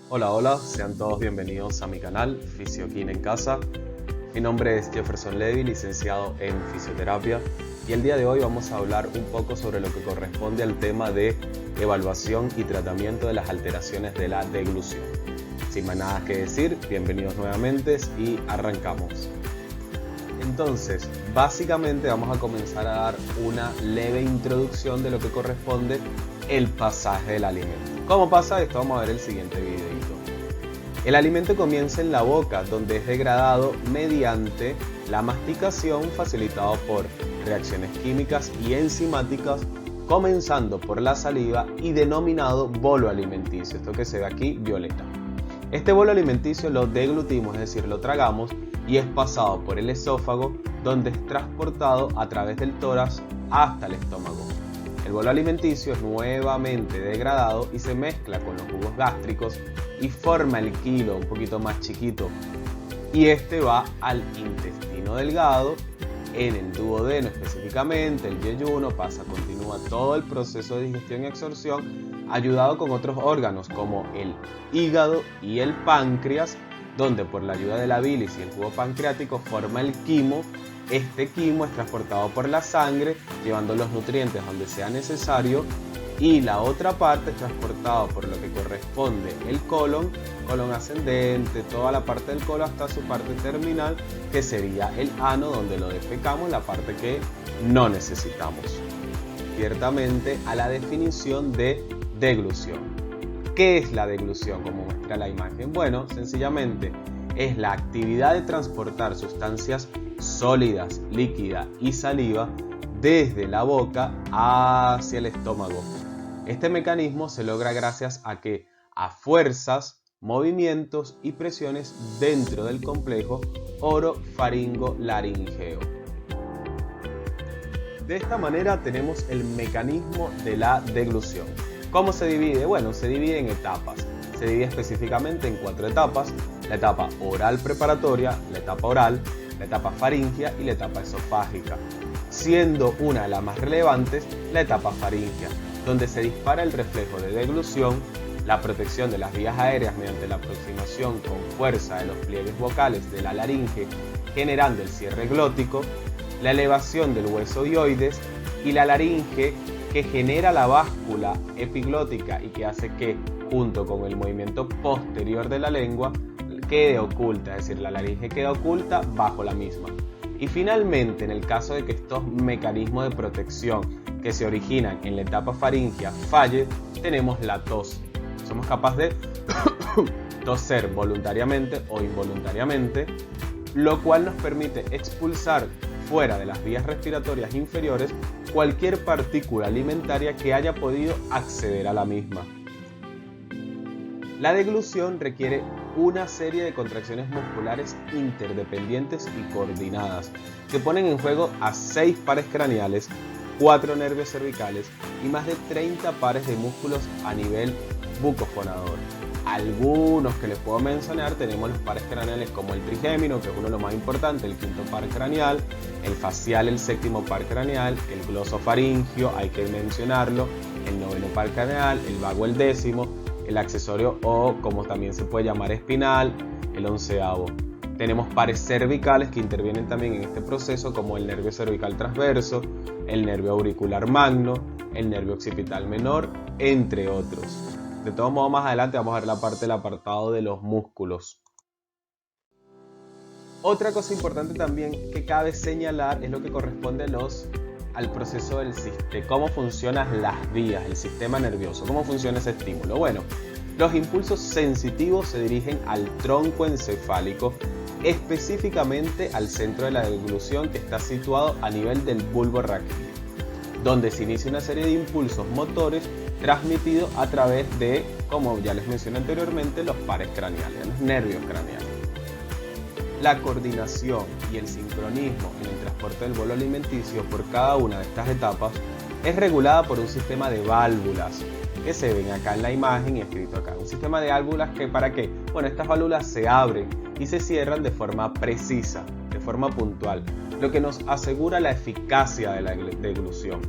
Hola, hola, sean todos bienvenidos a mi canal Fisioquín en Casa. Mi nombre es Jefferson Levy, licenciado en fisioterapia, y el día de hoy vamos a hablar un poco sobre lo que corresponde al tema de evaluación y tratamiento de las alteraciones de la deglución. Sin más nada que decir, bienvenidos nuevamente y arrancamos. Entonces, básicamente vamos a comenzar a dar una leve introducción de lo que corresponde el pasaje del alimento. ¿Cómo pasa esto? Vamos a ver el siguiente videito. El alimento comienza en la boca, donde es degradado mediante la masticación, facilitado por reacciones químicas y enzimáticas, comenzando por la saliva y denominado bolo alimenticio, esto que se ve aquí violeta. Este bolo alimenticio lo deglutimos, es decir, lo tragamos, y es pasado por el esófago, donde es transportado a través del tórax hasta el estómago. El bolo alimenticio es nuevamente degradado y se mezcla con los jugos gástricos y forma el quilo un poquito más chiquito, y este va al intestino delgado, en el duodeno específicamente, el yeyuno, continúa todo el proceso de digestión y absorción, ayudado con otros órganos como el hígado y el páncreas, donde por la ayuda de la bilis y el jugo pancreático forma el quimo. Este quimo es transportado por la sangre, llevando los nutrientes donde sea necesario, y la otra parte es transportado por lo que corresponde el colon ascendente, toda la parte del colon hasta su parte terminal, que sería el ano, donde lo defecamos, la parte que no necesitamos. Ciertamente a la definición de deglución. ¿Qué es la deglución, como muestra la imagen? Bueno, sencillamente es la actividad de transportar sustancias sólidas, líquida y saliva desde la boca hacia el estómago. Este mecanismo se logra gracias a que, a fuerzas, movimientos y presiones dentro del complejo orofaringo-laringeo. De esta manera tenemos el mecanismo de la deglución. ¿Cómo se divide? Bueno, se divide en etapas. Se divide específicamente en 4 etapas: la etapa oral preparatoria, la etapa oral, la etapa faríngea y la etapa esofágica, siendo una de las más relevantes la etapa faríngea, donde se dispara el reflejo de deglución, la protección de las vías aéreas mediante la aproximación con fuerza de los pliegues vocales de la laringe, generando el cierre glótico, la elevación del hueso dioides y la laringe, que genera la báscula epiglótica y que hace que, junto con el movimiento posterior de la lengua, quede oculta, es decir, la laringe queda oculta bajo la misma. Y finalmente, en el caso de que estos mecanismos de protección que se originan en la etapa faríngea falle, tenemos la tos. Somos capaces de toser voluntariamente o involuntariamente, lo cual nos permite expulsar fuera de las vías respiratorias inferiores cualquier partícula alimentaria que haya podido acceder a la misma. La deglución requiere una serie de contracciones musculares interdependientes y coordinadas, que ponen en juego a 6 pares craneales, 4 nervios cervicales y más de 30 pares de músculos a nivel bucofonador. Algunos que les puedo mencionar: tenemos los pares craneales como el trigémino, que es uno de los más importantes, el 5.º par craneal, el facial, el 7.º par craneal, el glosofaringio, hay que mencionarlo, el 9.º par craneal, el vago, el 10.º, el accesorio o, como también se puede llamar, espinal, el 11.º. Tenemos pares cervicales que intervienen también en este proceso, como el nervio cervical transverso, el nervio auricular magno, el nervio occipital menor, entre otros. De todos modos, más adelante vamos a ver la parte del apartado de los músculos. Otra cosa importante también que cabe señalar es lo que corresponde al proceso de cómo funcionan las vías, el sistema nervioso, cómo funciona ese estímulo. Bueno, los impulsos sensitivos se dirigen al tronco encefálico, específicamente al centro de la deglución, que está situado a nivel del bulbo raquídeo, donde se inicia una serie de impulsos motores transmitidos a través de, como ya les mencioné anteriormente, los pares craneales, los nervios craneales. La coordinación y el sincronismo en el transporte del bolo alimenticio por cada una de estas etapas es regulada por un sistema de válvulas que se ven acá en la imagen y escrito acá. Un sistema de válvulas que, ¿para qué? Bueno, estas válvulas se abren y se cierran de forma precisa, de forma puntual, lo que nos asegura la eficacia de la deglución.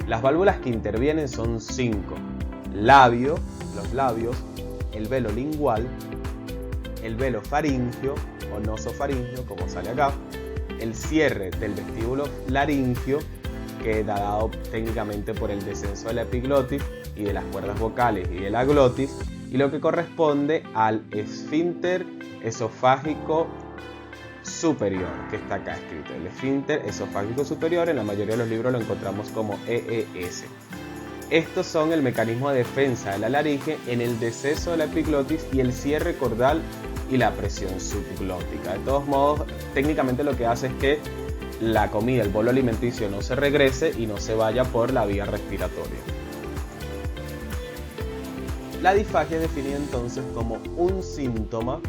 Las válvulas que intervienen son 5: los labios, el velo lingual, el velo faríngeo o nosofaríngeo, como sale acá, el cierre del vestíbulo laríngeo, que da dado técnicamente por el descenso de la epiglotis y de las cuerdas vocales y de la glotis, y lo que corresponde al esfínter esofágico superior, que está acá escrito. El esfínter esofágico superior, en la mayoría de los libros lo encontramos como EES. Estos son el mecanismo de defensa de la laringe en el deceso de la epiglotis y el cierre cordal y la presión subglótica. De todos modos, técnicamente lo que hace es que la comida, el bolo alimenticio, no se regrese y no se vaya por la vía respiratoria. La disfagia es definida entonces como un síntoma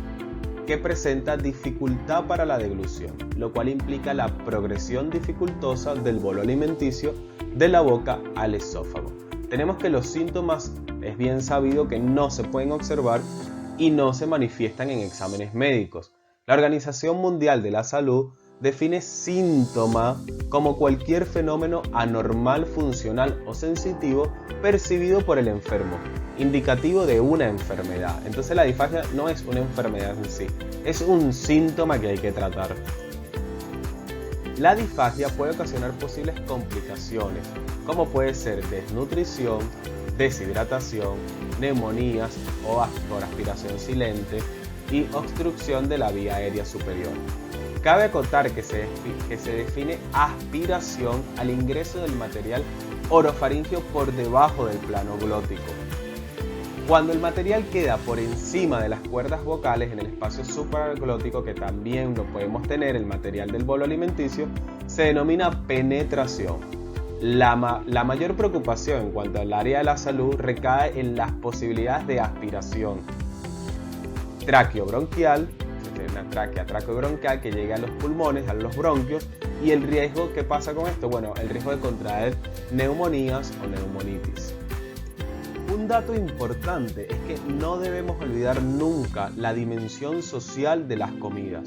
que presenta dificultad para la deglución, lo cual implica la progresión dificultosa del bolo alimenticio de la boca al esófago. Tenemos que los síntomas es bien sabido que no se pueden observar y no se manifiestan en exámenes médicos. La Organización Mundial de la Salud define síntoma como cualquier fenómeno anormal, funcional o sensitivo percibido por el enfermo, indicativo de una enfermedad. Entonces la disfagia no es una enfermedad en sí, es un síntoma que hay que tratar. La disfagia puede ocasionar posibles complicaciones, como puede ser desnutrición, deshidratación, neumonías o por aspiración silente y obstrucción de la vía aérea superior. Cabe acotar que se define aspiración al ingreso del material orofaríngeo por debajo del plano glótico. Cuando el material queda por encima de las cuerdas vocales en el espacio supraglótico, que también lo podemos tener el material del bolo alimenticio, se denomina penetración. La mayor preocupación en cuanto al área de la salud recae en las posibilidades de aspiración traqueobronquial, una tráquea traqueobronquial que llega a los pulmones, a los bronquios, y el riesgo, ¿qué pasa con esto? Bueno, el riesgo de contraer neumonías o neumonitis. Un dato importante es que no debemos olvidar nunca la dimensión social de las comidas.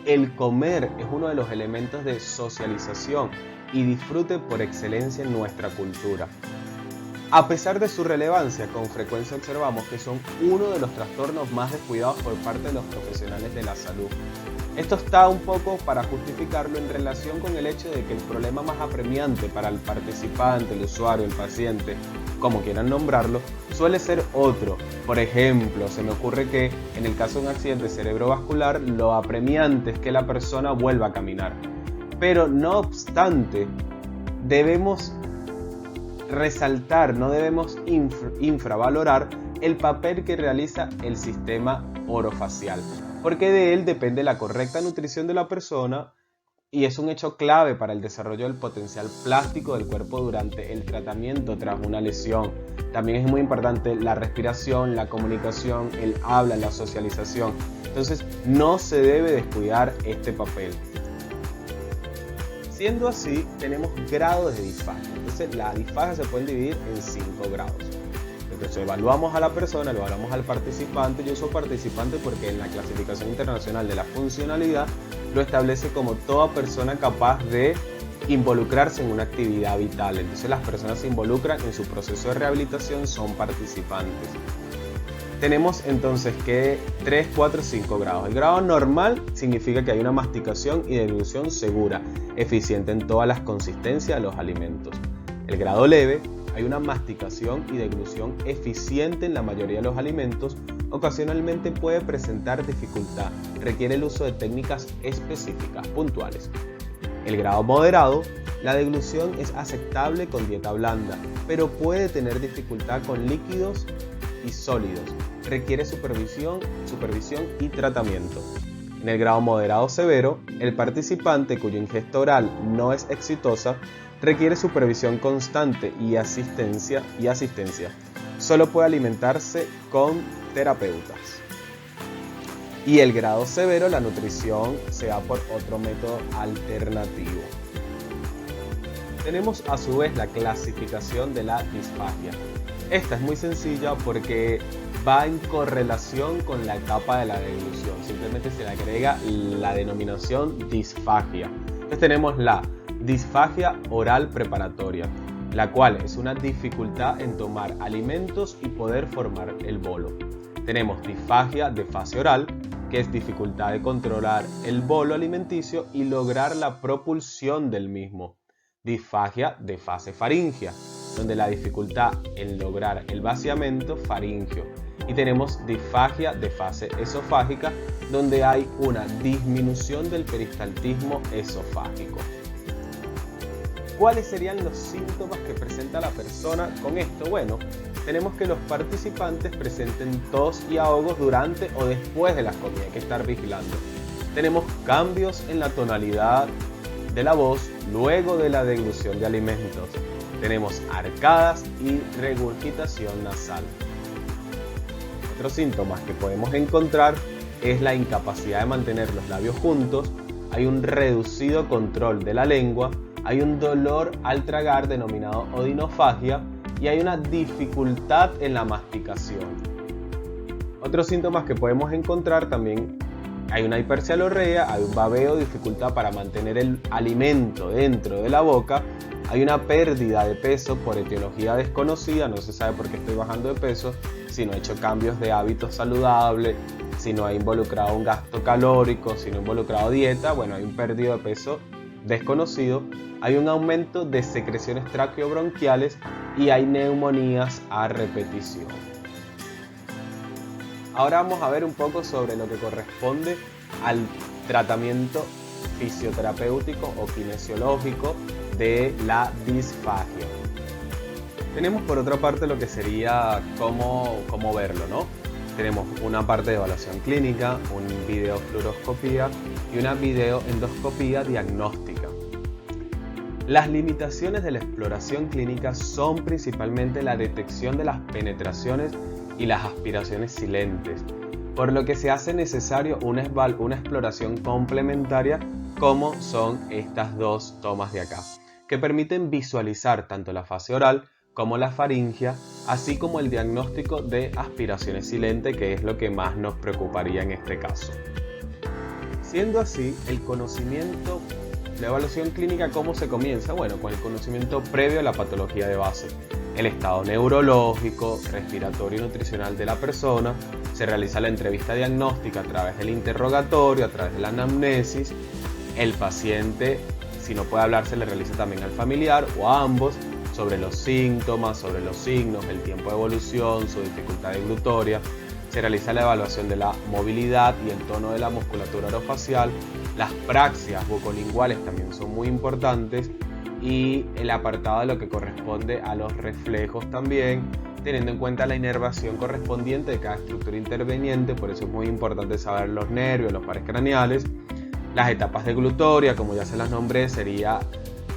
El comer es uno de los elementos de socialización y disfrute por excelencia en nuestra cultura. A pesar de su relevancia, con frecuencia observamos que son uno de los trastornos más descuidados por parte de los profesionales de la salud. Esto está un poco para justificarlo en relación con el hecho de que el problema más apremiante para el participante, el usuario, el paciente, como quieran nombrarlo, suele ser otro. Por ejemplo, se me ocurre que en el caso de un accidente cerebrovascular, lo apremiante es que la persona vuelva a caminar. Pero no obstante, debemos resaltar, no debemos infravalorar el papel que realiza el sistema orofacial, porque de él depende la correcta nutrición de la persona y es un hecho clave para el desarrollo del potencial plástico del cuerpo durante el tratamiento tras una lesión. También es muy importante la respiración, la comunicación, el habla, la socialización. Entonces no se debe descuidar este papel. Siendo así, tenemos grados de disfagia. Entonces, la disfagia se puede dividir en 5 grados. Entonces, evaluamos a la persona, evaluamos al participante. Yo uso participante porque en la clasificación internacional de la funcionalidad lo establece como toda persona capaz de involucrarse en una actividad vital. Entonces, las personas se involucran en su proceso de rehabilitación, son participantes. Tenemos entonces que 3, 4, 5 grados. El grado normal significa que hay una masticación y deglución segura, eficiente en todas las consistencias de los alimentos. El grado leve, hay una masticación y deglución eficiente en la mayoría de los alimentos, ocasionalmente puede presentar dificultad, requiere el uso de técnicas específicas, puntuales. El grado moderado, la deglución es aceptable con dieta blanda, pero puede tener dificultad con líquidos y sólidos, requiere supervisión y tratamiento. En el grado moderado severo, el participante cuya ingesta oral no es exitosa requiere supervisión constante y asistencia. Solo puede alimentarse con terapeutas. Y el grado severo, la nutrición se da por otro método alternativo. Tenemos a su vez la clasificación de la disfagia. Esta es muy sencilla porque va en correlación con la etapa de la deglución. Simplemente se le agrega la denominación disfagia. Entonces tenemos la disfagia oral preparatoria, la cual es una dificultad en tomar alimentos y poder formar el bolo. Tenemos disfagia de fase oral, que es dificultad de controlar el bolo alimenticio y lograr la propulsión del mismo. Disfagia de fase faríngea, donde la dificultad en lograr el vaciamiento faríngeo. Y tenemos disfagia de fase esofágica, donde hay una disminución del peristaltismo esofágico. ¿Cuáles serían los síntomas que presenta la persona con esto? Bueno, tenemos que los participantes presenten tos y ahogos durante o después de la comida, hay que estar vigilando. Tenemos cambios en la tonalidad de la voz luego de la deglución de alimentos. Tenemos arcadas y regurgitación nasal. Otros síntomas que podemos encontrar es la incapacidad de mantener los labios juntos, hay un reducido control de la lengua, hay un dolor al tragar denominado odinofagia y hay una dificultad en la masticación. Otros síntomas que podemos encontrar también hay una hipercialorrea, hay un babeo, dificultad para mantener el alimento dentro de la boca, hay una pérdida de peso por etiología desconocida, no se sabe por qué estoy bajando de peso, si no he hecho cambios de hábitos saludables, si no ha involucrado un gasto calórico, si no ha involucrado dieta, bueno, hay un pérdida de peso desconocido, hay un aumento de secreciones traqueobronquiales y hay neumonías a repetición. Ahora vamos a ver un poco sobre lo que corresponde al tratamiento fisioterapéutico o kinesiológico de la disfagia. Tenemos por otra parte lo que sería cómo verlo, ¿no? Tenemos una parte de evaluación clínica, un videofluoroscopía y una videoendoscopía diagnóstica. Las limitaciones de la exploración clínica son principalmente la detección de las penetraciones y las aspiraciones silentes, por lo que se hace necesario una exploración complementaria como son estas dos tomas de acá, que permiten visualizar tanto la fase oral como la faringia, así como el diagnóstico de aspiraciones silentes, que es lo que más nos preocuparía en este caso. Siendo así, el conocimiento, la evaluación clínica, ¿cómo se comienza? Bueno, con el conocimiento previo a la patología de base, el estado neurológico, respiratorio y nutricional de la persona, se realiza la entrevista diagnóstica a través del interrogatorio, a través de la anamnesis, el paciente, si no puede hablar, se le realiza también al familiar o a ambos, sobre los síntomas, sobre los signos, el tiempo de evolución, su dificultad deglutoria. Se realiza la evaluación de la movilidad y el tono de la musculatura orofacial. Las praxias bucolinguales también son muy importantes y el apartado de lo que corresponde a los reflejos también, teniendo en cuenta la inervación correspondiente de cada estructura interveniente. Por eso es muy importante saber los nervios, los pares craneales. Las etapas de glutoria, como ya se las nombré, sería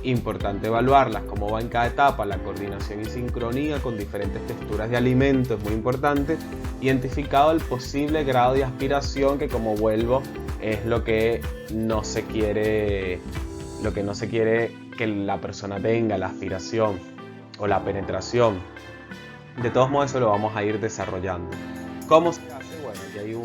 importante evaluarlas, cómo va en cada etapa, la coordinación y sincronía con diferentes texturas de alimentos es muy importante. Identificado el posible grado de aspiración, que como vuelvo es lo que no se quiere que la persona tenga, la aspiración o la penetración. De todos modos eso lo vamos a ir desarrollando. ¿Cómo se hace? Bueno, aquí hay un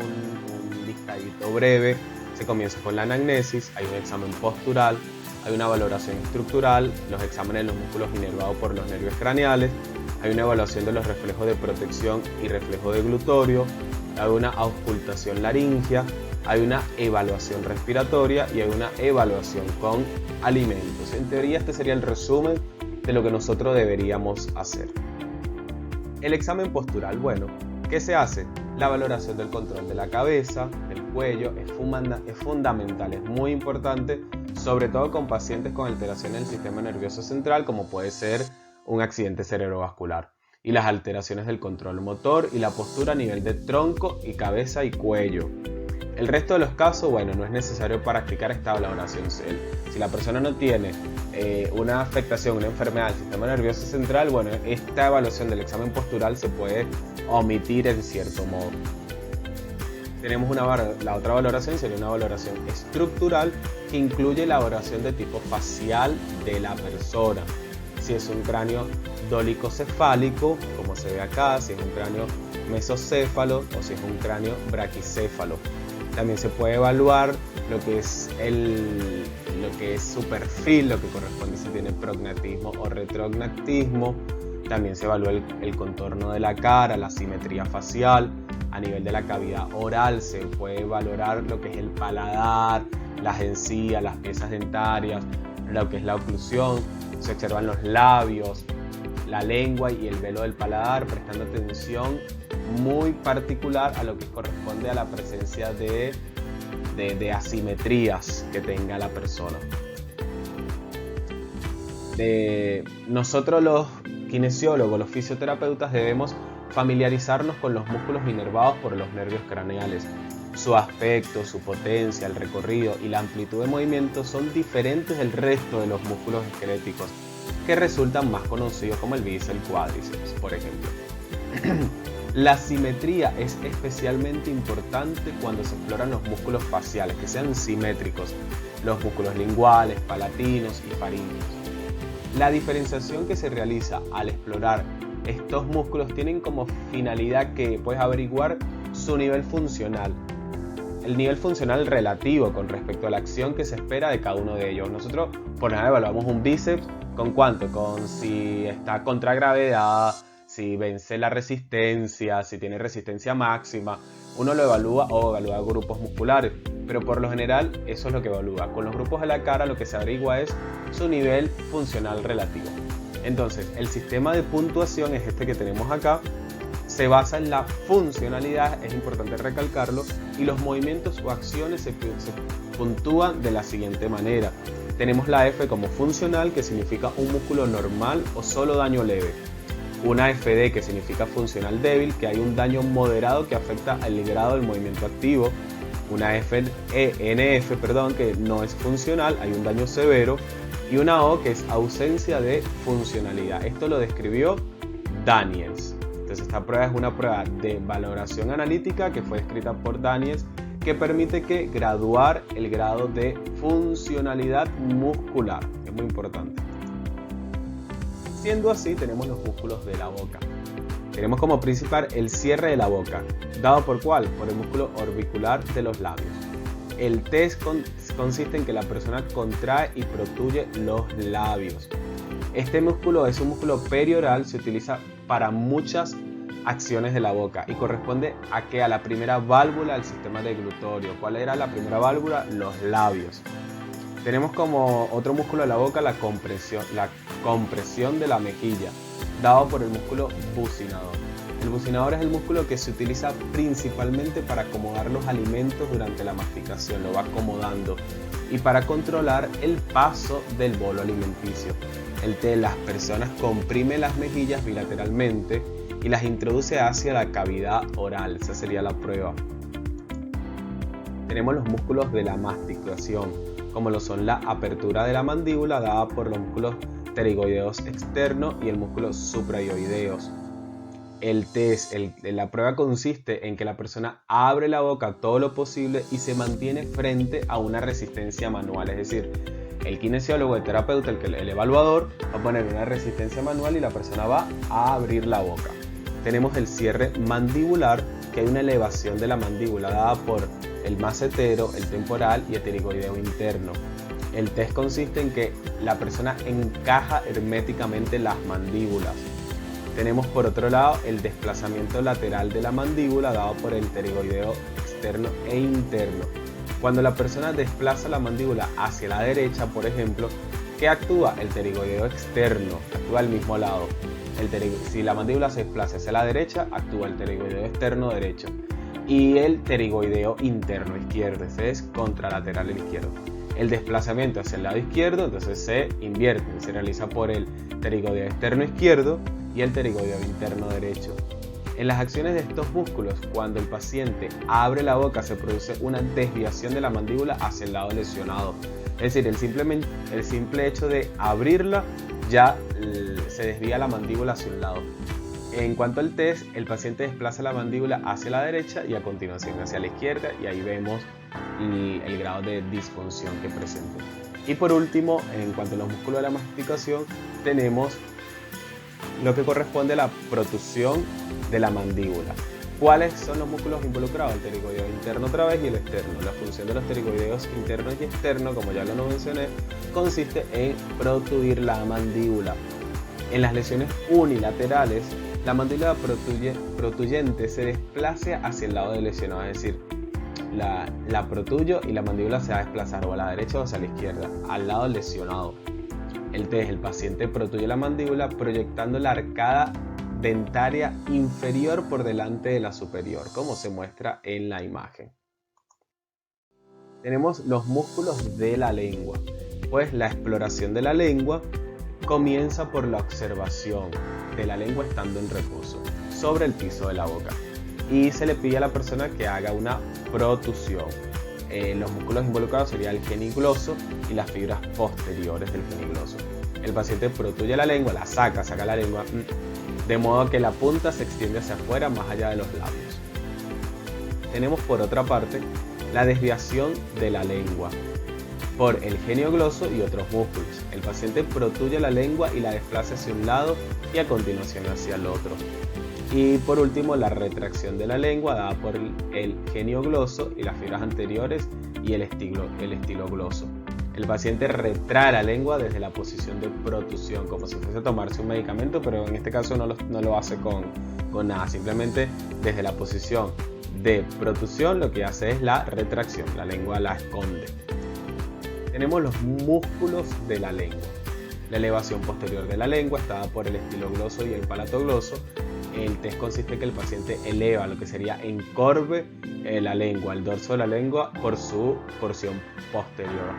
listadito breve. Se comienza con la anamnesis, hay un examen postural, hay una valoración estructural, los exámenes de los músculos inervados por los nervios craneales, hay una evaluación de los reflejos de protección y reflejo deglutorio, hay una auscultación laringea, hay una evaluación respiratoria y hay una evaluación con alimentos. En teoría este sería el resumen de lo que nosotros deberíamos hacer. El examen postural, bueno, ¿qué se hace? La valoración del control de la cabeza, del cuello, es fundamental, es muy importante, sobre todo con pacientes con alteraciones del sistema nervioso central, como puede ser un accidente cerebrovascular, y las alteraciones del control motor y la postura a nivel de tronco y cabeza y cuello. El resto de los casos, bueno, no es necesario practicar esta valoración CEL. Si la persona no tiene una afectación, una enfermedad del sistema nervioso central, bueno, esta evaluación del examen postural se puede omitir en cierto modo. Tenemos la otra valoración, sería una valoración estructural, que incluye la valoración de tipo facial de la persona. Si es un cráneo dolicocefálico, como se ve acá, si es un cráneo mesocéfalo o si es un cráneo braquicéfalo. También se puede evaluar lo que es su perfil, lo que corresponde si tiene prognatismo o retrognatismo. También se evalúa el contorno de la cara, la simetría facial. a nivel de la cavidad oral. Se puede valorar lo que es el paladar, las encías, las piezas dentarias, lo que es la oclusión. Se observan los labios, la lengua y el velo del paladar, prestando atención muy particular a lo que corresponde a la presencia de asimetrías que tenga la persona. Nosotros los kinesiólogos, los fisioterapeutas, debemos familiarizarnos con los músculos inervados por los nervios craneales. Su aspecto, su potencia, el recorrido y la amplitud de movimiento son diferentes del resto de los músculos esqueléticos, que resultan más conocidos como el bíceps, el cuádriceps, por ejemplo. La simetría es especialmente importante cuando se exploran los músculos faciales, que sean simétricos, los músculos linguales, palatinos y faríneos. La diferenciación que se realiza al explorar estos músculos tienen como finalidad que puedes averiguar su nivel funcional. El nivel funcional relativo con respecto a la acción que se espera de cada uno de ellos. Nosotros por nada evaluamos un bíceps con cuánto, con si está contra gravedad, si vence la resistencia, si tiene resistencia máxima. Uno lo evalúa o evalúa grupos musculares, pero por lo general eso es lo que evalúa. Con los grupos de la cara lo que se averigua es su nivel funcional relativo. Entonces, el sistema de puntuación es este que tenemos acá. Se basa en la funcionalidad, es importante recalcarlo, y los movimientos o acciones se puntúan de la siguiente manera. Tenemos la F como funcional, que significa un músculo normal o solo daño leve. Una FD, que significa funcional débil, que hay un daño moderado que afecta el grado del movimiento activo. Una NF, que no es funcional, hay un daño severo. Y una O, que es ausencia de funcionalidad. Esto lo describió Daniels. Entonces esta prueba es una prueba de valoración analítica que fue escrita por Daniels, que permite graduar el grado de funcionalidad muscular. Es muy importante. Siendo así, tenemos los músculos de la boca. Tenemos como principal el cierre de la boca, dado por ¿cuál? Por el músculo orbicular de los labios. El test consiste en que la persona contrae y protruye los labios. Este músculo es un músculo perioral, se utiliza para muchas acciones de la boca y corresponde a la primera válvula del sistema deglutorio. ¿Cuál era la primera válvula? Los labios. Tenemos como otro músculo de la boca la compresión de la mejilla, dado por el músculo bucinador. El bucinador es el músculo que se utiliza principalmente para acomodar los alimentos durante la masticación, lo va acomodando, y para controlar el paso del bolo alimenticio. Las personas comprimen las mejillas bilateralmente y las introduce hacia la cavidad oral. Esa sería la prueba. Tenemos los músculos de la masticación, como lo son la apertura de la mandíbula, dada por los músculos pterigoideos externos y el músculo suprayoideos. La prueba consiste en que la persona abre la boca todo lo posible y se mantiene frente a una resistencia manual. Es decir, el kinesiólogo, el terapeuta, el evaluador va a poner una resistencia manual y la persona va a abrir la boca. Tenemos el cierre mandibular, que hay una elevación de la mandíbula dada por el macetero, el temporal y el pterigoideo interno. El test consiste en que la persona encaja herméticamente las mandíbulas. Tenemos por otro lado el desplazamiento lateral de la mandíbula dado por el pterigoideo externo e interno. Cuando la persona desplaza la mandíbula hacia la derecha, por ejemplo, ¿qué actúa? El pterigoideo externo, actúa al mismo lado. Si la mandíbula se desplaza hacia la derecha, actúa el pterigoideo externo derecho. Y el pterigoideo interno izquierdo, ese es contralateral el izquierdo. El desplazamiento hacia el lado izquierdo, entonces se invierte, se realiza por el pterigoideo externo izquierdo y el pterigoideo interno derecho. En las acciones de estos músculos, cuando el paciente abre la boca, se produce una desviación de la mandíbula hacia el lado lesionado. Es decir, el simple hecho de abrirla ya se desvía la mandíbula hacia un lado. En cuanto al test, el paciente desplaza la mandíbula hacia la derecha y a continuación hacia la izquierda, y ahí vemos el grado de disfunción que presenta. Y por último, en cuanto a los músculos de la masticación, tenemos lo que corresponde a la protrusión de la mandíbula. ¿Cuáles son los músculos involucrados? El pterigoideo interno otra vez y el externo. La función de los pterigoideos internos y externos, como ya lo mencioné, consiste en protruir la mandíbula. En las lesiones unilaterales, la mandíbula protuyente se desplace hacia el lado del lesionado, es decir, la protuyo y la mandíbula se va a desplazar o a la derecha o hacia la izquierda, al lado lesionado. El test, el paciente protuye la mandíbula proyectando la arcada dentaria inferior por delante de la superior, como se muestra en la imagen. Tenemos los músculos de la lengua, pues la exploración de la lengua comienza por la observación de la lengua estando en reposo sobre el piso de la boca y se le pide a la persona que haga una protusión. Los músculos involucrados serían el genigloso y las fibras posteriores del genigloso. El paciente protuye la lengua, la saca la lengua, de modo que la punta se extiende hacia afuera más allá de los labios. Tenemos por otra parte la desviación de la lengua por el genio-gloso y otros músculos. El paciente protuye la lengua y la desplaza hacia un lado y a continuación hacia el otro. Y por último, la retracción de la lengua dada por el genio-gloso y las fibras anteriores y el estilogloso. El paciente retrae la lengua desde la posición de protusión, como si fuese a tomarse un medicamento, pero en este caso no lo hace con nada, simplemente desde la posición de protusión lo que hace es la retracción, la lengua la esconde. Tenemos los músculos de la lengua. La elevación posterior de la lengua está dada por el estilogloso y el palatogloso. El test consiste en que el paciente eleva lo que sería encorve la lengua, el dorso de la lengua por su porción posterior.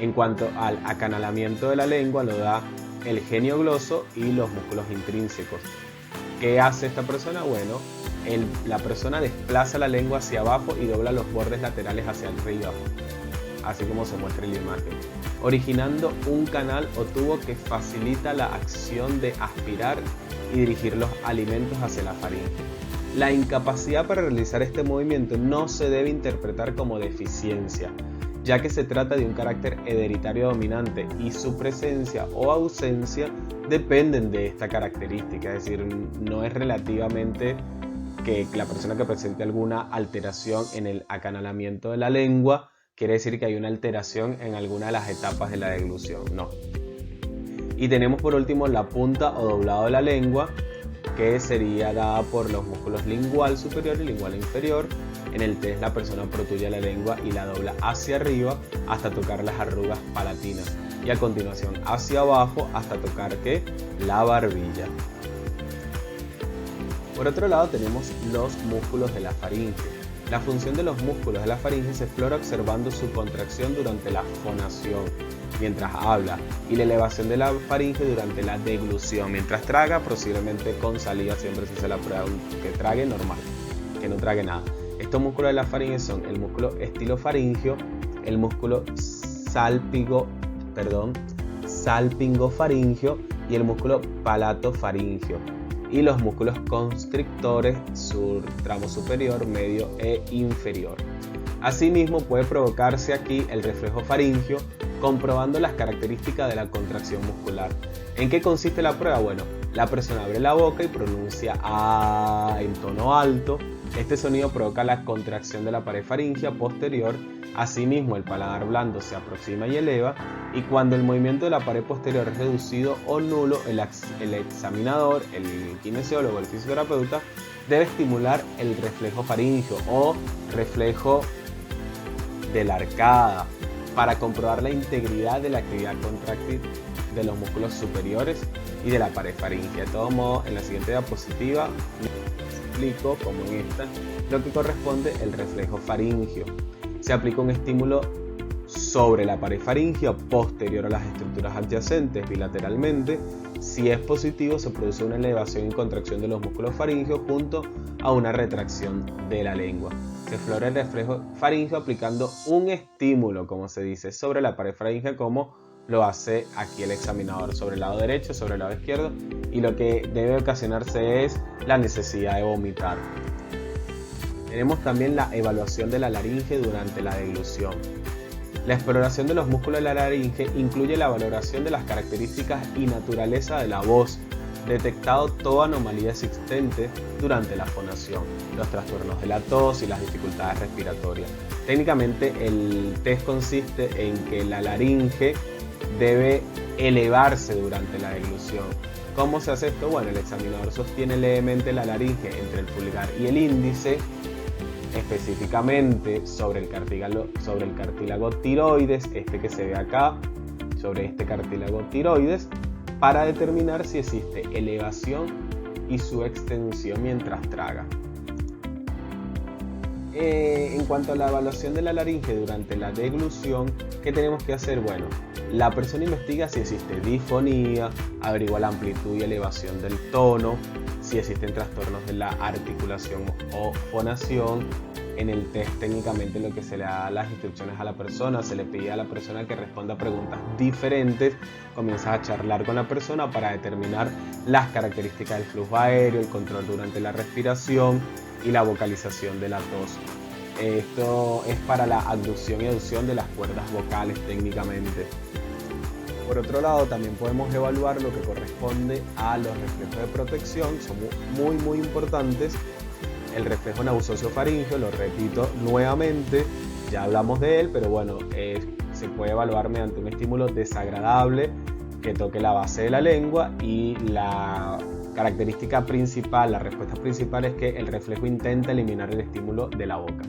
En cuanto al acanalamiento de la lengua lo da el genio-gloso y los músculos intrínsecos. ¿Qué hace esta persona? Bueno, la persona desplaza la lengua hacia abajo y dobla los bordes laterales hacia arriba, así como se muestra en la imagen, originando un canal o tubo que facilita la acción de aspirar y dirigir los alimentos hacia la faringe. La incapacidad para realizar este movimiento no se debe interpretar como deficiencia, ya que se trata de un carácter hereditario dominante y su presencia o ausencia dependen de esta característica, es decir, no es relativamente que la persona que presente alguna alteración en el acanalamiento de la lengua quiere decir que hay una alteración en alguna de las etapas de la deglución, no. Y tenemos por último la punta o doblado de la lengua, que sería dada por los músculos lingual superior y lingual inferior. En el test la persona protuye la lengua y la dobla hacia arriba hasta tocar las arrugas palatinas y a continuación hacia abajo hasta tocar la barbilla. Por otro lado tenemos los músculos de la faringe. La función de los músculos de la faringe se explora observando su contracción durante la fonación, mientras habla, y la elevación de la faringe durante la deglución. Mientras traga, posiblemente con saliva, siempre se hace la prueba que trague normal, que no trague nada. Estos músculos de la faringe son el músculo estilofaringio, el músculo salpingofaringio y el músculo palatofaringio, y los músculos constrictores tramo superior, medio e inferior. Asimismo, puede provocarse aquí el reflejo faringio, comprobando las características de la contracción muscular. ¿En qué consiste la prueba? Bueno, la persona abre la boca y pronuncia A en tono alto. Este sonido provoca la contracción de la pared faríngea posterior. Asimismo, el paladar blando se aproxima y eleva, y cuando el movimiento de la pared posterior es reducido o nulo, el examinador, el kinesiólogo, el fisioterapeuta, debe estimular el reflejo faríngeo o reflejo de la arcada para comprobar la integridad de la actividad contráctil de los músculos superiores y de la pared faríngea. De todos modos, en la siguiente diapositiva explico, como en esta, lo que corresponde el reflejo faríngeo. Se aplica un estímulo sobre la pared faríngea posterior a las estructuras adyacentes bilateralmente. Si es positivo, se produce una elevación y contracción de los músculos faríngeos junto a una retracción de la lengua. Se explora el reflejo faríngeo aplicando un estímulo, como se dice, sobre la pared faríngea, como lo hace aquí el examinador, sobre el lado derecho, sobre el lado izquierdo, y lo que debe ocasionarse es la necesidad de vomitar. Tenemos también la evaluación de la laringe durante la deglución. La exploración de los músculos de la laringe incluye la valoración de las características y naturaleza de la voz, detectado toda anomalía existente durante la fonación, los trastornos de la tos y las dificultades respiratorias. Técnicamente el test consiste en que la laringe debe elevarse durante la deglución ¿Cómo se hace esto? Bueno, el examinador sostiene levemente la laringe entre el pulgar y el índice, específicamente sobre el cartílago tiroides, este que se ve acá, sobre este cartílago tiroides, para determinar si existe elevación y su extensión mientras traga. En cuanto a la evaluación de la laringe durante la deglución, ¿qué tenemos que hacer? Bueno, la persona investiga si existe disfonía, averigua la amplitud y elevación del tono, si existen trastornos de la articulación o fonación. En el test técnicamente lo que se le da las instrucciones a la persona, se le pide a la persona que responda preguntas diferentes, comienzas a charlar con la persona para determinar las características del flujo aéreo, el control durante la respiración y la vocalización de la tos. Esto es para la abducción y aducción de las cuerdas vocales técnicamente. Por otro lado, también podemos evaluar lo que corresponde a los reflejos de protección, son muy importantes. El reflejo nasofaríngeo, lo repito nuevamente, ya hablamos de él, pero bueno, se puede evaluar mediante un estímulo desagradable que toque la base de la lengua, y la característica principal, la respuesta principal es que el reflejo intenta eliminar el estímulo de la boca.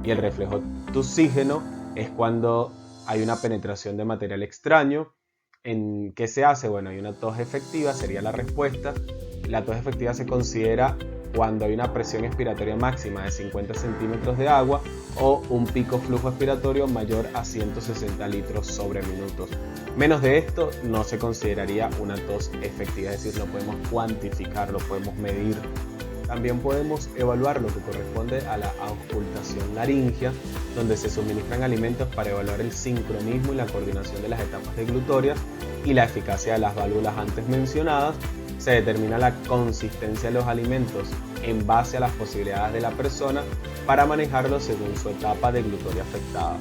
Y el reflejo tusígeno es cuando hay una penetración de material extraño. ¿Qué se hace? Bueno, hay una tos efectiva, sería la respuesta. La tos efectiva se considera cuando hay una presión expiratoria máxima de 50 centímetros de agua o un pico flujo expiratorio mayor a 160 litros sobre minutos. Menos de esto no se consideraría una tos efectiva, es decir, lo podemos cuantificar, lo podemos medir. También podemos evaluar lo que corresponde a la auscultación laringea, donde se suministran alimentos para evaluar el sincronismo y la coordinación de las etapas deglutorias y la eficacia de las válvulas antes mencionadas. Se determina la consistencia de los alimentos en base a las posibilidades de la persona para manejarlos según su etapa deglutoria afectada.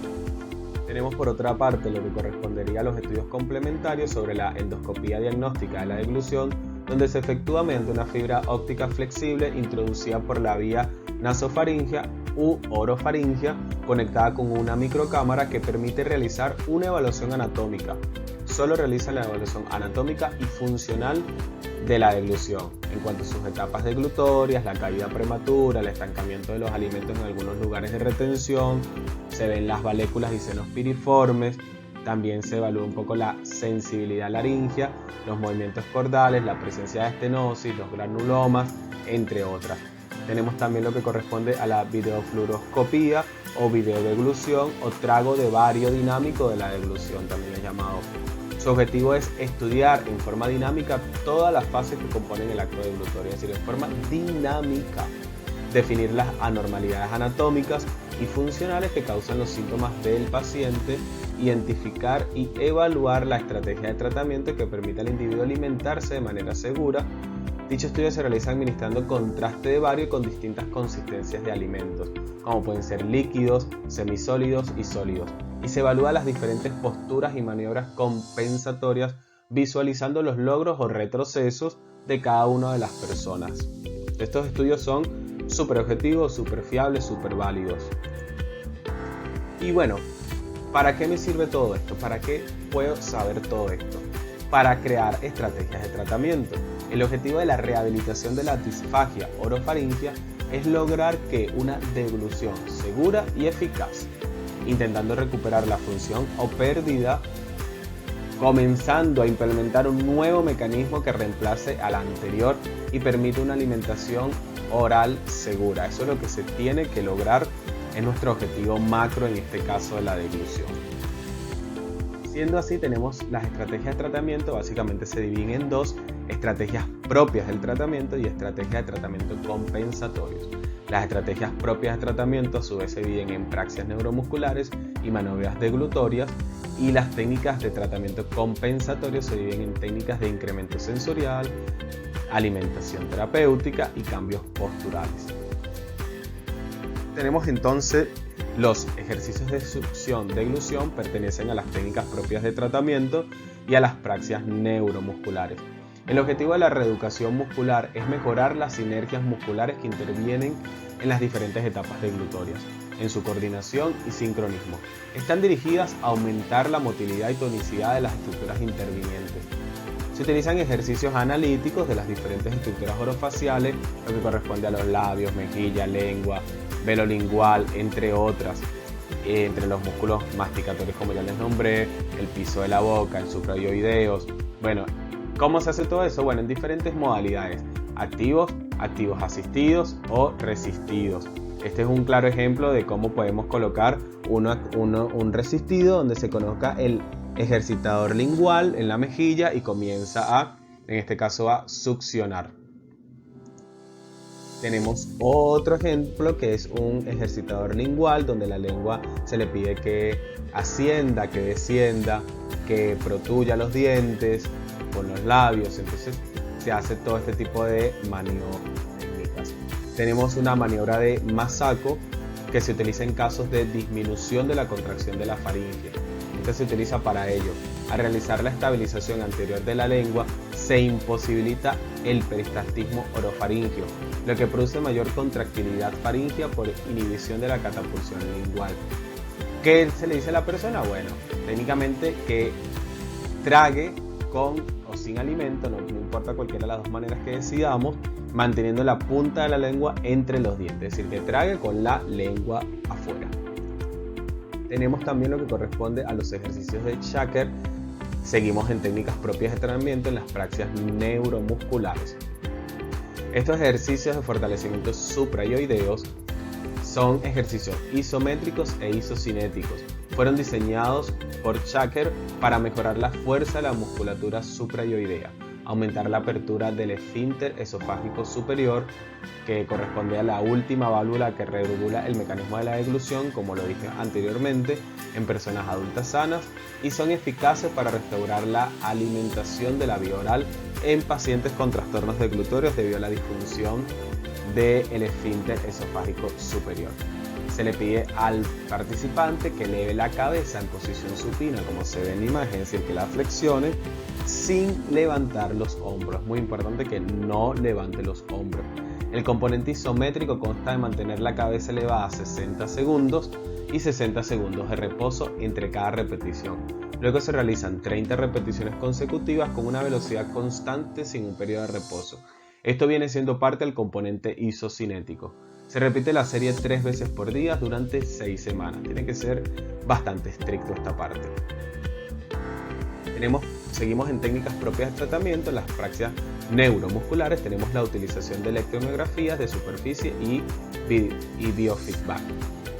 Tenemos por otra parte lo que correspondería a los estudios complementarios sobre la endoscopía diagnóstica de la deglución, donde se efectúa mediante una fibra óptica flexible introducida por la vía nasofaríngea u orofaríngea conectada con una microcámara que permite realizar una evaluación anatómica. Solo realiza la evaluación anatómica y funcional de la deglución en cuanto a sus etapas deglutorias, la caída prematura, el estancamiento de los alimentos en algunos lugares de retención, se ven las valéculas y senos piriformes. También se evalúa un poco la sensibilidad laringea, los movimientos cordales, la presencia de estenosis, los granulomas, entre otras. Tenemos también lo que corresponde a la videofluoroscopía o videodeglución o trago de vario dinámico de la deglución, también es llamado. Su objetivo es estudiar en forma dinámica todas las fases que componen el acto deglutorio, es decir, en forma dinámica, definir las anormalidades anatómicas y funcionales que causan los síntomas del paciente, identificar y evaluar la estrategia de tratamiento que permita al individuo alimentarse de manera segura. Dicho estudio se realiza administrando contraste de vario con distintas consistencias de alimentos, como pueden ser líquidos, semisólidos y sólidos, y se evalúa las diferentes posturas y maniobras compensatorias, visualizando los logros o retrocesos de cada una de las personas. Estos estudios son súper objetivos, súper fiables, súper válidos. Y bueno, ¿para qué me sirve todo esto? ¿Para qué puedo saber todo esto? Para crear estrategias de tratamiento. El objetivo de la rehabilitación de la disfagia orofaríngea es lograr que una deglución segura y eficaz, intentando recuperar la función o pérdida, comenzando a implementar un nuevo mecanismo que reemplace al anterior y permita una alimentación oral segura. Eso es lo que se tiene que lograr, es nuestro objetivo macro en este caso de la deglución. Siendo así, tenemos las estrategias de tratamiento, básicamente se dividen en dos: estrategias propias del tratamiento y estrategias de tratamiento compensatorios. Las estrategias propias de tratamiento a su vez se dividen en praxias neuromusculares y maniobras deglutorias, y las técnicas de tratamiento compensatorio se dividen en técnicas de incremento sensorial, alimentación terapéutica y cambios posturales. Tenemos entonces los ejercicios de succión deglución, pertenecen a las técnicas propias de tratamiento y a las praxias neuromusculares. El objetivo de la reeducación muscular es mejorar las sinergias musculares que intervienen en las diferentes etapas deglutorias, en su coordinación y sincronismo. Están dirigidas a aumentar la motilidad y tonicidad de las estructuras intervinientes. Se utilizan ejercicios analíticos de las diferentes estructuras orofaciales, lo que corresponde a los labios, mejilla, lengua, velo lingual, entre otras. Entre los músculos masticatorios, como ya les nombré, el piso de la boca, el suprayoideos. Bueno, ¿cómo se hace todo eso? Bueno, en diferentes modalidades: activos, activos asistidos o resistidos. Este es un claro ejemplo de cómo podemos colocar un resistido donde se coloca el ejercitador lingual en la mejilla y comienza en este caso, a succionar. Tenemos otro ejemplo que es un ejercitador lingual donde la lengua se le pide que ascienda, que descienda, que protuya los dientes con los labios. Entonces se hace todo este tipo de maniobras técnicas. Tenemos una maniobra de Masako que se utiliza en casos de disminución de la contracción de la faringe. Esta se utiliza para ello. Al realizar la estabilización anterior de la lengua, se imposibilita el peristaltismo orofaringio, lo que produce mayor contractilidad faríngea por inhibición de la catapulsión lingual. ¿Qué se le dice a la persona? Bueno, técnicamente que trague con o sin alimento, no importa cualquiera de las dos maneras que decidamos, manteniendo la punta de la lengua entre los dientes, es decir, que trague con la lengua afuera. Tenemos también lo que corresponde a los ejercicios de Shaker. Seguimos en técnicas propias de entrenamiento en las praxias neuromusculares. Estos ejercicios de fortalecimiento suprayoideos son ejercicios isométricos e isocinéticos. Fueron diseñados por Shaker para mejorar la fuerza de la musculatura suprayoidea, aumentar la apertura del esfínter esofágico superior, que corresponde a la última válvula que regula el mecanismo de la deglución, como lo dije anteriormente, en personas adultas sanas, y son eficaces para restaurar la alimentación de la vía oral en pacientes con trastornos deglutorios debido a la disfunción del esfínter esofágico superior. Se le pide al participante que eleve la cabeza en posición supina, como se ve en la imagen, es decir, que la flexione sin levantar los hombros. Muy importante que no levante los hombros. El componente isométrico consta de mantener la cabeza elevada 60 segundos y 60 segundos de reposo entre cada repetición. Luego se realizan 30 repeticiones consecutivas con una velocidad constante sin un periodo de reposo. Esto viene siendo parte del componente isocinético. Se repite la serie 3 veces por día durante 6 semanas. Tiene que ser bastante estricto esta parte. Seguimos en técnicas propias de tratamiento. En las praxias neuromusculares tenemos la utilización de electromiografías de superficie y biofeedback.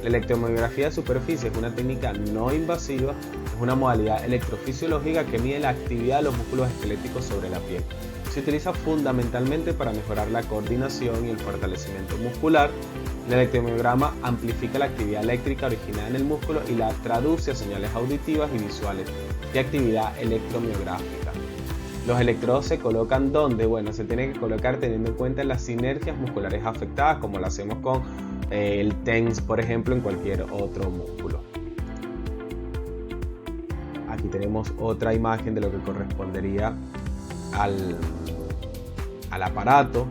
La electromiografía de superficie es una técnica no invasiva, es una modalidad electrofisiológica que mide la actividad de los músculos esqueléticos sobre la piel. Se utiliza fundamentalmente para mejorar la coordinación y el fortalecimiento muscular. El electromiograma amplifica la actividad eléctrica originada en el músculo y la traduce a señales auditivas y visuales de actividad electromiográfica. Los electrodos se colocan ¿dónde? Bueno, se tiene que colocar teniendo en cuenta las sinergias musculares afectadas, como lo hacemos con el TENS, por ejemplo, en cualquier otro músculo. Aquí tenemos otra imagen de lo que correspondería al aparato.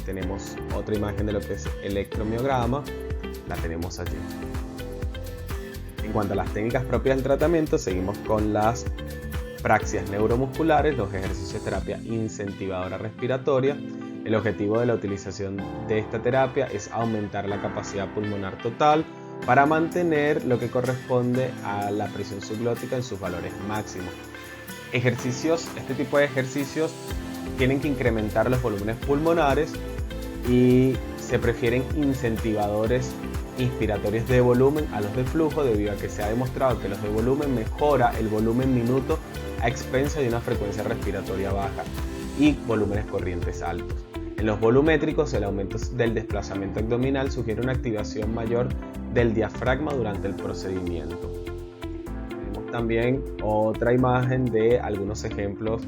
Tenemos otra imagen de lo que es electromiograma, la tenemos allí. En cuanto a las técnicas propias del tratamiento, seguimos con las praxias neuromusculares, los ejercicios de terapia incentivadora respiratoria. El objetivo de la utilización de esta terapia es aumentar la capacidad pulmonar total para mantener lo que corresponde a la presión subglótica en sus valores máximos. Este tipo de ejercicios tienen que incrementar los volúmenes pulmonares y se prefieren incentivadores inspiratorios de volumen a los de flujo, debido a que se ha demostrado que los de volumen mejora el volumen minuto a expensas de una frecuencia respiratoria baja y volúmenes corrientes altos. En los volumétricos, el aumento del desplazamiento abdominal sugiere una activación mayor del diafragma durante el procedimiento. Tenemos también otra imagen de algunos ejemplos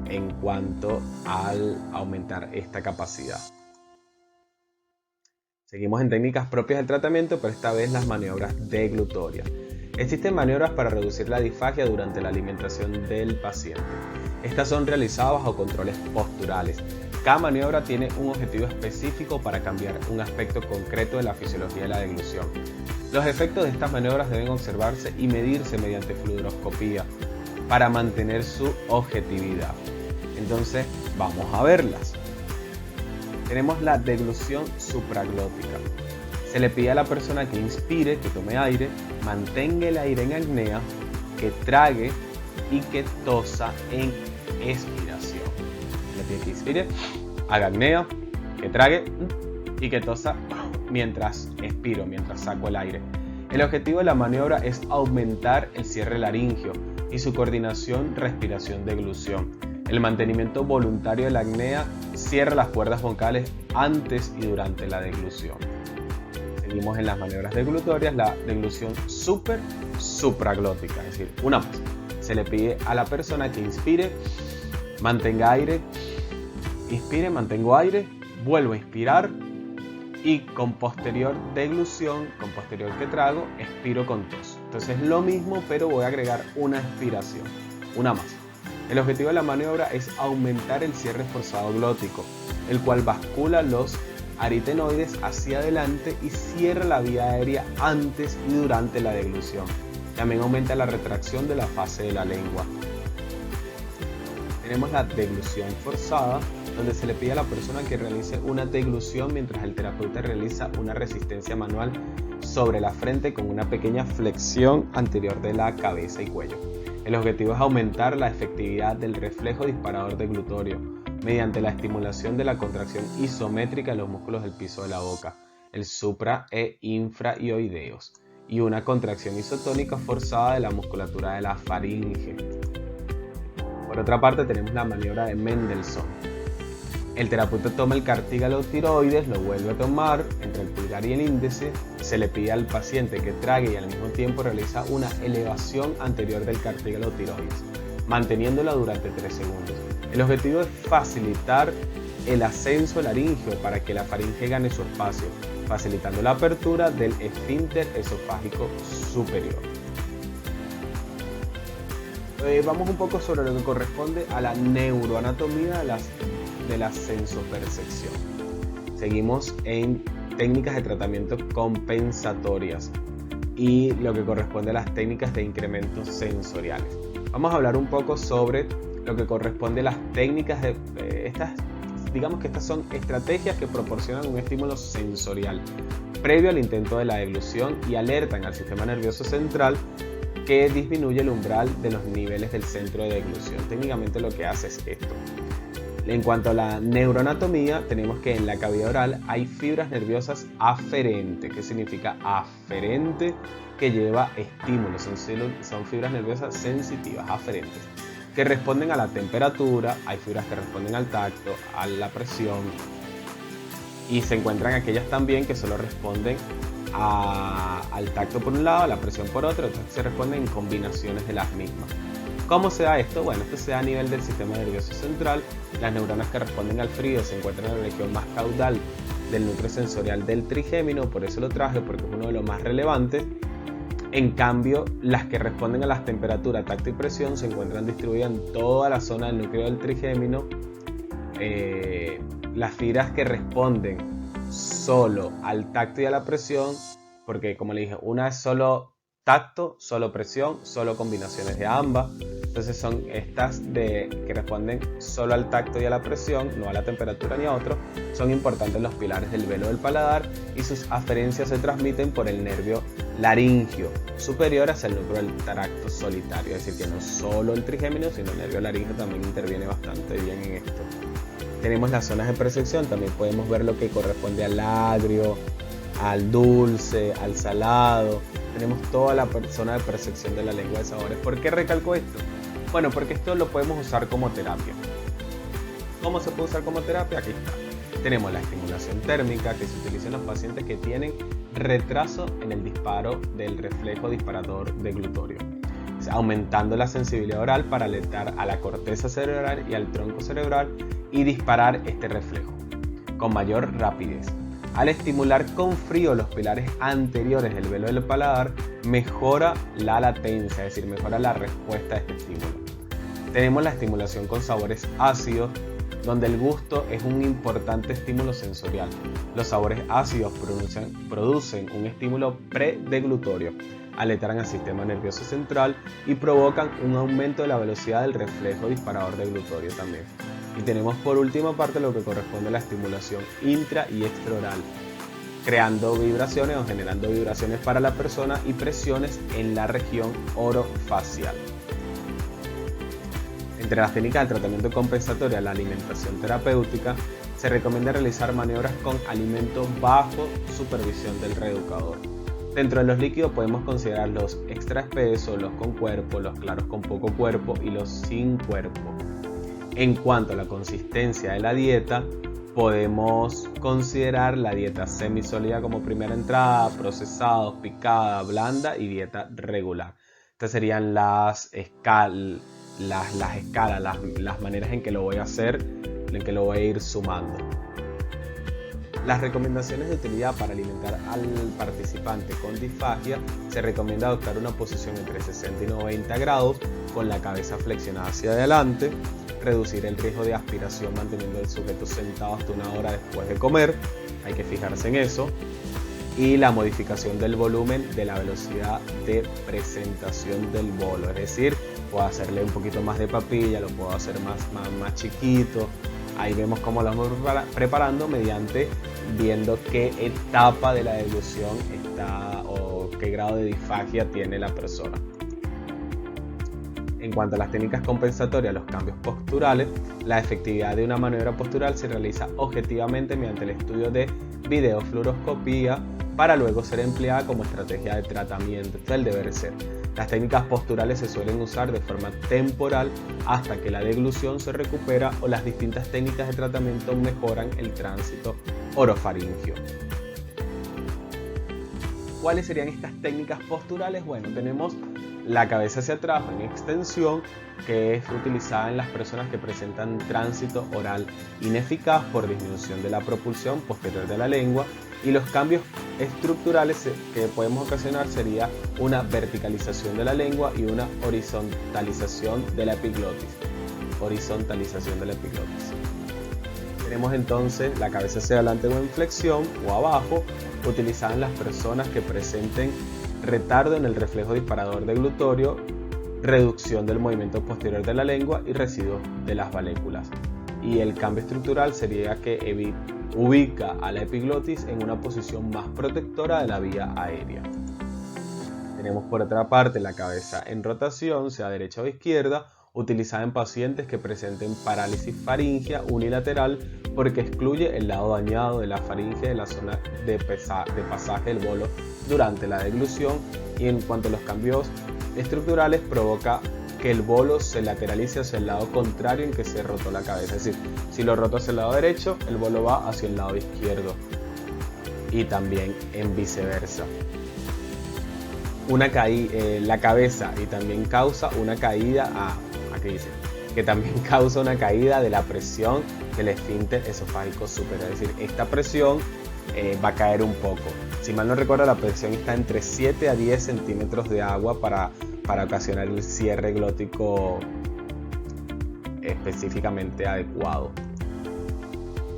en cuanto al aumentar esta capacidad. Seguimos en técnicas propias del tratamiento, pero esta vez las maniobras deglutorias. Existen maniobras para reducir la disfagia durante la alimentación del paciente. Estas son realizadas bajo controles posturales. Cada maniobra tiene un objetivo específico para cambiar un aspecto concreto de la fisiología de la deglución. Los efectos de estas maniobras deben observarse y medirse mediante fluoroscopía. para mantener su objetividad. Entonces vamos a verlas. Tenemos la deglución supraglótica. Se le pide a la persona que inspire, que tome aire, mantenga el aire en apnea, que trague y que tosa en expiración. Le pide que inspire, haga apnea, que trague y que tosa mientras expiro, mientras saco el aire. El objetivo de la maniobra es aumentar el cierre laringio y su coordinación respiración-deglución. El mantenimiento voluntario de la apnea cierra las cuerdas vocales antes y durante la deglución. Seguimos en las maniobras deglutorias, la deglución supraglótica, es decir, una más. Se le pide a la persona que inspire, mantenga aire, inspire, mantengo aire, vuelvo a inspirar y con posterior deglución, con posterior que trago, expiro con tos. Entonces lo mismo, pero voy a agregar una expiración, una más. El objetivo de la maniobra es aumentar el cierre forzado glótico, el cual bascula los aritenoides hacia adelante y cierra la vía aérea antes y durante la deglución. También aumenta la retracción de la fase de la lengua. Tenemos la deglución forzada, donde se le pide a la persona que realice una deglución mientras el terapeuta realiza una resistencia manual sobre la frente con una pequeña flexión anterior de la cabeza y cuello. El objetivo es aumentar la efectividad del reflejo disparador deglutorio mediante la estimulación de la contracción isométrica de los músculos del piso de la boca, el supra e infraioideos, y una contracción isotónica forzada de la musculatura de la faringe. Por otra parte tenemos la maniobra de Mendelssohn. El terapeuta toma el cartílago tiroides, lo vuelve a tomar entre el pulgar y el índice, se le pide al paciente que trague y al mismo tiempo realiza una elevación anterior del cartílago tiroides, manteniéndola durante 3 segundos. El objetivo es facilitar el ascenso laríngeo para que la faringe gane su espacio, facilitando la apertura del esfínter esofágico superior. Vamos un poco sobre lo que corresponde a la neuroanatomía de la sensopercepción. Seguimos en técnicas de tratamiento compensatorias y lo que corresponde a las técnicas de incrementos sensoriales. Vamos a hablar un poco sobre lo que corresponde a las técnicas de digamos que estas son estrategias que proporcionan un estímulo sensorial previo al intento de la deglución y alertan al sistema nervioso central que disminuye el umbral de los niveles del centro de deglución. Técnicamente lo que hace es esto. En cuanto a la neuroanatomía, tenemos que en la cavidad oral hay fibras nerviosas aferentes. ¿Qué significa aferente? Que lleva estímulos, son fibras nerviosas sensitivas, aferentes, que responden a la temperatura, hay fibras que responden al tacto, a la presión, y se encuentran aquellas también que solo responden al tacto por un lado, a la presión por otro, entonces se responden en combinaciones de las mismas. ¿Cómo se da esto? Bueno, esto se da a nivel del sistema nervioso central. Las neuronas que responden al frío se encuentran en la región más caudal del núcleo sensorial del trigémino, por eso lo traje, porque es uno de los más relevantes. En cambio, las que responden a las temperaturas, tacto y presión se encuentran distribuidas en toda la zona del núcleo del trigémino. Las fibras que responden solo al tacto y a la presión, porque como le dije, una es solo tacto, solo presión, solo combinaciones de ambas. Entonces son estas que responden solo al tacto y a la presión, no a la temperatura ni a otro. Son importantes los pilares del velo del paladar y sus aferencias se transmiten por el nervio laringio superior hacia el núcleo del tracto solitario. Es decir, que no solo el trigémino, sino el nervio laringio también interviene bastante bien en esto. Tenemos las zonas de percepción, también podemos ver lo que corresponde al agrio, al dulce, al salado. Tenemos toda la zona de percepción de la lengua de sabores. ¿Por qué recalco esto? Bueno, porque esto lo podemos usar como terapia. ¿Cómo se puede usar como terapia? Aquí está. Tenemos la estimulación térmica que se utiliza en los pacientes que tienen retraso en el disparo del reflejo disparador deglutorio, aumentando la sensibilidad oral para alertar a la corteza cerebral y al tronco cerebral y disparar este reflejo con mayor rapidez. Al estimular con frío los pilares anteriores del velo del paladar, mejora la latencia, es decir, mejora la respuesta a este estímulo. Tenemos la estimulación con sabores ácidos, donde el gusto es un importante estímulo sensorial. Los sabores ácidos producen un estímulo predeglutorio, alertan al sistema nervioso central y provocan un aumento de la velocidad del reflejo disparador de glutorio también. Y tenemos por última parte lo que corresponde a la estimulación intra y extraoral, creando vibraciones o generando vibraciones para la persona y presiones en la región orofacial. Entre las técnicas del tratamiento compensatorio a la alimentación terapéutica, se recomienda realizar maniobras con alimentos bajo supervisión del reeducador. Dentro de los líquidos podemos considerar los extra espesos, los con cuerpo, los claros con poco cuerpo y los sin cuerpo. En cuanto a la consistencia de la dieta, podemos considerar la dieta semisólida como primera entrada, procesados, picada, blanda y dieta regular. Estas serían las escalas, las maneras en que lo voy a hacer, en que lo voy a ir sumando. Las recomendaciones de utilidad para alimentar al participante con disfagia: se recomienda adoptar una posición entre 60 y 90 grados con la cabeza flexionada hacia adelante, reducir el riesgo de aspiración manteniendo el sujeto sentado hasta 1 hora después de comer, hay que fijarse en eso, y la modificación del volumen de la velocidad de presentación del bolo, es decir, puedo hacerle un poquito más de papilla, lo puedo hacer más chiquito. Ahí vemos cómo lo vamos preparando mediante viendo qué etapa de la deglución está o qué grado de disfagia tiene la persona. En cuanto a las técnicas compensatorias, los cambios posturales, la efectividad de una maniobra postural se realiza objetivamente mediante el estudio de videofluoroscopía para luego ser empleada como estrategia de tratamiento. Este es el deber ser. Las técnicas posturales se suelen usar de forma temporal hasta que la deglución se recupera o las distintas técnicas de tratamiento mejoran el tránsito orofaringio. ¿Cuáles serían estas técnicas posturales? Bueno, tenemos la cabeza hacia atrás en extensión, que es utilizada en las personas que presentan tránsito oral ineficaz por disminución de la propulsión posterior de la lengua, y los cambios estructurales que podemos ocasionar sería una verticalización de la lengua y una horizontalización de la epiglotis. Tenemos entonces la cabeza hacia adelante o en flexión o abajo, utilizada en las personas que presenten retardo en el reflejo disparador de glutorio, reducción del movimiento posterior de la lengua y residuos de las valéculas. Y el cambio estructural sería que ubica a la epiglotis en una posición más protectora de la vía aérea. Tenemos por otra parte la cabeza en rotación, sea derecha o izquierda, utilizada en pacientes que presenten parálisis faríngea unilateral porque excluye el lado dañado de la faringe de la zona de pasaje del bolo durante la deglución. Y en cuanto a los cambios estructurales, provoca que el bolo se lateralice hacia el lado contrario en que se rotó la cabeza. Es decir, si lo roto hacia el lado derecho, el bolo va hacia el lado izquierdo, y también en viceversa. La cabeza y también causa una caída, aquí dice, que también causa una caída de la presión del esfínter esofágico superior. Es decir, esta presión va a caer un poco. Si mal no recuerdo, la presión está entre 7 a 10 centímetros de agua para ocasionar el cierre glótico específicamente adecuado.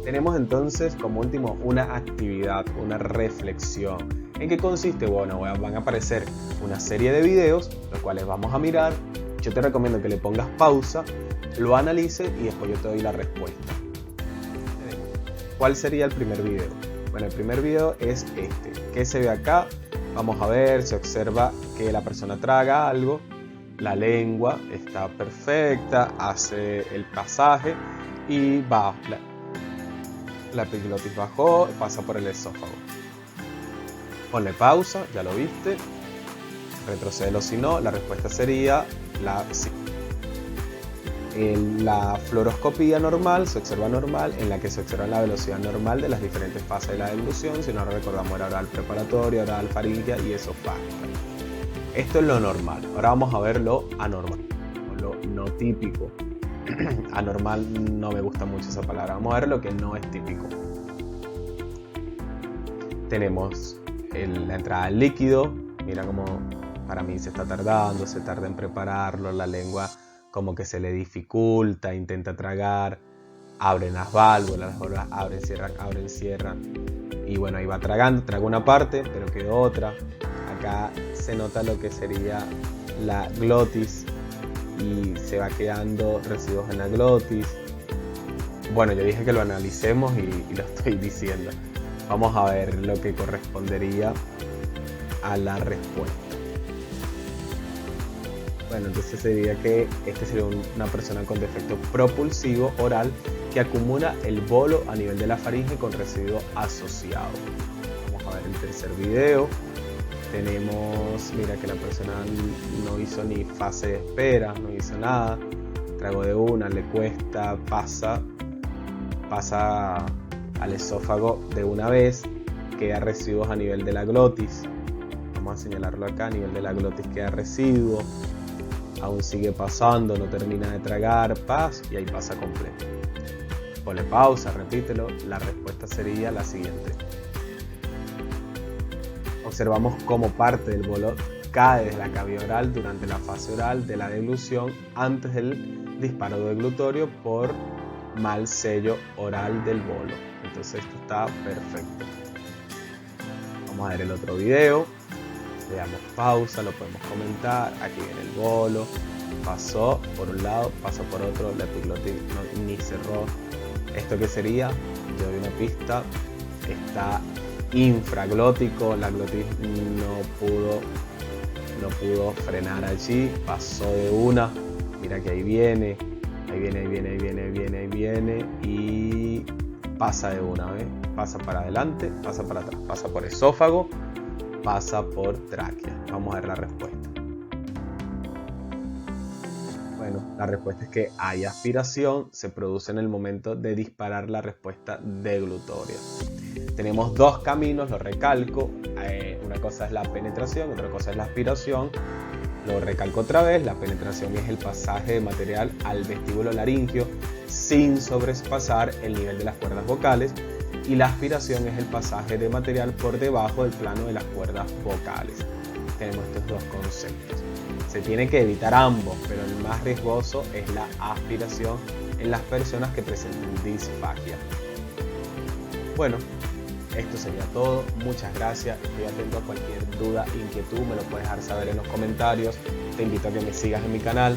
Tenemos entonces como último una actividad, una reflexión. ¿En qué consiste? Bueno, van a aparecer una serie de videos, los cuales vamos a mirar. Yo te recomiendo que le pongas pausa, lo analices y después yo te doy la respuesta. ¿Cuál sería el primer video? Bueno, el primer video es este. ¿Qué se ve acá? Vamos a ver, se observa que la persona traga algo, la lengua está perfecta, hace el pasaje y va. La epiglotis bajó, pasa por el esófago. Ponle pausa, ya lo viste. Retrocédelo si no, la respuesta sería la fluoroscopía normal se observa normal, en la que se observa la velocidad normal de las diferentes fases de la deglución. Si no recordamos, era oral preparatoria, oral faríngea y esofágica. Esto es lo normal. Ahora vamos a ver lo anormal, o lo no típico. Anormal no me gusta mucho esa palabra. Vamos a ver lo que no es típico. Tenemos la entrada del líquido. Mira cómo para mí se tarda en prepararlo, la lengua como que se le dificulta, intenta tragar, abren las válvulas abren, cierran, y bueno, ahí va tragando, traga una parte, pero quedó otra, acá se nota lo que sería la glotis y se va quedando residuos en la glotis. Bueno, yo dije que lo analicemos y lo estoy diciendo. Vamos a ver lo que correspondería a la respuesta. Bueno, entonces sería que este sería una persona con defecto propulsivo oral que acumula el bolo a nivel de la faringe con residuo asociado. Vamos a ver el tercer video. Tenemos, mira que la persona no hizo ni fase de espera, no hizo nada. Trago de una, le cuesta, pasa al esófago de una vez, queda residuos a nivel de la glotis. Vamos a señalarlo acá, a nivel de la glotis queda residuo. Aún sigue pasando, no termina de tragar, y ahí pasa completo. Ponle pausa, repítelo. La respuesta sería la siguiente. Observamos cómo parte del bolo cae desde la cavidad oral durante la fase oral de la deglución antes del disparo deglutorio por mal sello oral del bolo. Entonces esto está perfecto. Vamos a ver el otro video. Le damos pausa, lo podemos comentar. Aquí viene el bolo, pasó por un lado, pasó por otro, la epiglotis ni cerró. ¿Esto qué sería? Yo doy una pista. Está infraglótico, la glotis no pudo frenar allí, pasó de una. Mira que ahí viene y pasa de una vez. Pasa para adelante, pasa para atrás, pasa por esófago, pasa por tráquea. Vamos a ver la respuesta. Bueno, la respuesta es que hay aspiración, se produce en el momento de disparar la respuesta deglutoria. Tenemos dos caminos, lo recalco. Una cosa es la penetración, otra cosa es la aspiración. Lo recalco otra vez, la penetración es el pasaje de material al vestíbulo laringio sin sobrepasar el nivel de las cuerdas vocales, y la aspiración es el pasaje de material por debajo del plano de las cuerdas vocales. Tenemos estos dos conceptos. Se tiene que evitar ambos, pero el más riesgoso es la aspiración en las personas que presenten disfagia. Bueno, esto sería todo. Muchas gracias. Estoy atento a cualquier duda, inquietud, me lo puedes dejar saber en los comentarios. Te invito a que me sigas en mi canal.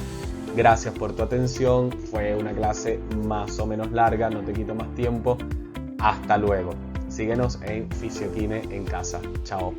Gracias por tu atención. Fue una clase más o menos larga, no te quito más tiempo. Hasta luego. Síguenos en Fisiokine en casa. Chao.